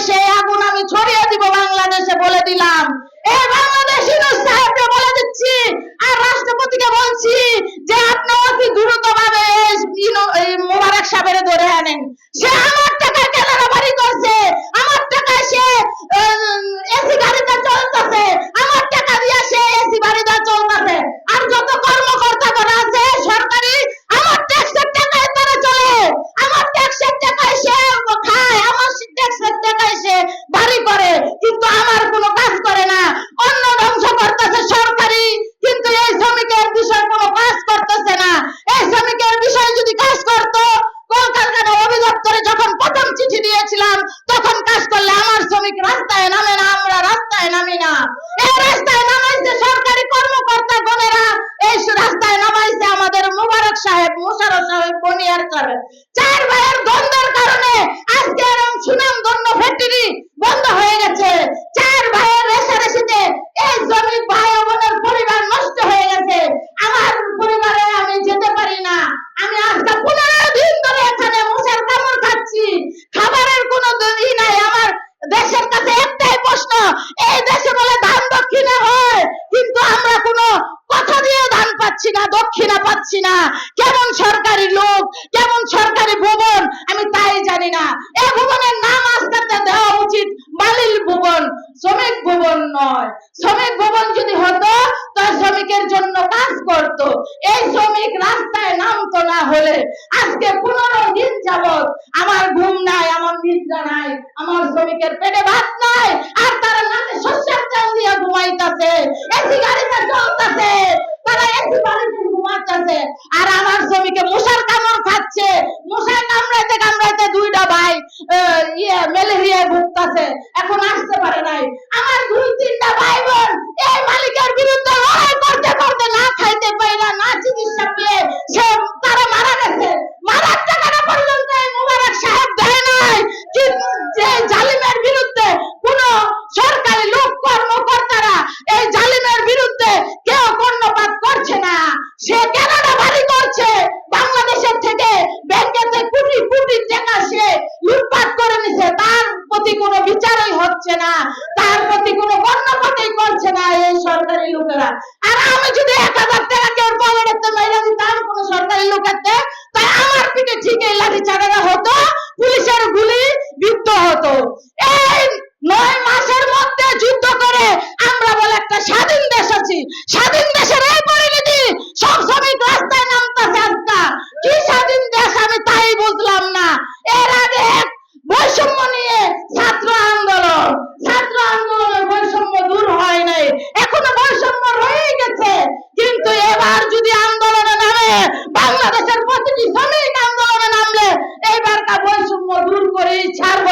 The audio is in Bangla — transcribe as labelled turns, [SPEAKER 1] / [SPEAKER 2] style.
[SPEAKER 1] সেই আগুন আমি ছড়িয়ে দিব বাংলাদেশে, বলে দিলাম। এই বাংলাদেশি সাহেবকে বলে দিচ্ছি, আর রাষ্ট্রপতিকে বলছি যে আপনি অতি দ্রুতভাবে এই মোবারক সাহেবের ধরে আনেন। সে আমার টাকায় কেনারা বাড়ি করছে, আমার টাকায় সে এসি গাড়িতে চলতেছে, আমার টাকা দিয়ে সে এসি বাড়িতে চলতেছে। আর যত কর্মকর্তা করা আছে সরকারি, আমার ট্যাক্সের টাকায় তারা চলে, আমার ট্যাক্সের টাকায় সে খায়, আমার ট্যাক্সের টাকায় সে বাড়ি করে, কিন্তু আমার কোনো কাজ করে না। অন্য ধ্বংস করতেছে সরকারি, কিন্তু এই শ্রমিকের বিষয় কোনো কাজ করতেছে না। এই শ্রমিকের বিষয় যদি কাজ করতো, কলকারখানা অধিদপ্তরে যখন প্রথম চিঠি দিয়েছিলাম তখন কাজ করলে আমার শ্রমিক রাস্তায় নামে না, আমরা রাস্তায় নামি না। এই রাস্তায় নামাইছে সরকারি কর্মকর্তা গণেরা, এই রাস্তায় নামাইছে আমাদের মোবারক সাহেব, মোশাররফ সাহেব, বনিয়ার সাহেব। চার ভাইয়ের দ্বন্দ্বের কারণে আজকে এরকম সুনাম ধন্য ফ্যাক্টরি বন্ধ হয়ে গেছে। চার ভাইয়ের রেশারেশিতে এই শ্রমিক ভাই বোনের পরিবার নষ্ট হয়ে গেছে। আমার পরিবারে আমি যেতে পারি না। আমি আজকে 15 দিন ধরে এখানে মশার কামড় খাচ্ছি, খাবারের কোনো ই নাই। আমার দেশের কাছে একটাই প্রশ্ন, এই দেশে বলে ধান দক্ষিণে হয়, কিন্তু আমরা কোনো কথা দিয়ে ধান পাচ্ছি না, দক্ষিণা পাচ্ছি না। কেমন সরকারি লোক, কেমন সরকারি ভবন আমি তাই জানি না। এই ভবনের নাম আজকে দেওয়া উচিত মালিল ভবন, শ্রমিক ভবন নয়। শ্রমিক ভবন যদি হতো তো শ্রমিকের জন্য কাজ করত। এই শ্রমিক রাস্তায় নামতো না হলে আজকে 15 দিন যাবত আমার ঘুম নাই, আমার নিদ্রা নাই, আমার শ্রমিকের পেটে ভাত নাই, আর তারা নাকে শস্যের চাল দিয়ে ঘুমাইতেছে, এসি গাড়িতে চলতেছে, তারা এসি বাড়িতে ঘুমাচ্ছে, আর আমার শ্রমিকে মশার কামড় খাচ্ছে। মশায় কামড়াইতে কামড়াইতে দুইটা ভাই ম্যালেরিয়া ভুগতেছে, এখন আসতে পারে নাই। আমার 2-3টা ভাই বোন এই মালিকের বিরুদ্ধে লড়াই করতে করতে না খাইতে পাই না চিকিৎসা পেয়ে সে তারা মারা গেছে। মারার টাকাটা পর্যন্ত এই মোবারক সাহেব দেয় নাই। যে জালিমের বিরুদ্ধে কোন সরকারি লোক কর্মকর্তারা এই জালিমের বিরুদ্ধে কেউ কর্ণপাত করছে না। সে কানাডা বাড়ি করছে, বাংলাদেশের থেকে ব্যাংকেতে কোটি কোটি টাকা সে লুটপাট করে নিছে, তার প্রতি কোনো বিচারই হচ্ছে না, তার প্রতি কোনো কর্ণপাতই করছে না এই সরকারি লোকেরা। আর আমি যদি 1000 টাকা কেউ পকেটে মেরে দিতাম কোন সরকারি লোকেতে, তাই আমার পিঠে ঠিক এই লাঠি চালানো হতো, পুলিশের গুলি বিদ্ধ হতো। এই 9 মাসের মধ্যে যুদ্ধ করে আমরা বলে একটা স্বাধীন দেশ আছি, স্বাধীন দেশের এই পরিণতি, সব শ্রমিক রাস্তায় নামতেছে। আজকে কি স্বাধীন দেশ আমি তাই বুঝলাম না। এর আগে বৈষম্য নিয়ে ছাত্র আন্দোলনের বৈষম্য দূর হয় নাই, এখনো বৈষম্য রয়ে গেছে। কিন্তু এবার যদি আন্দোলনে নামে, বাংলাদেশের প্রতিটি শ্রমিক আন্দোলনে নামলে এইবারকার বৈষম্য দূর করেই ছাড়বো।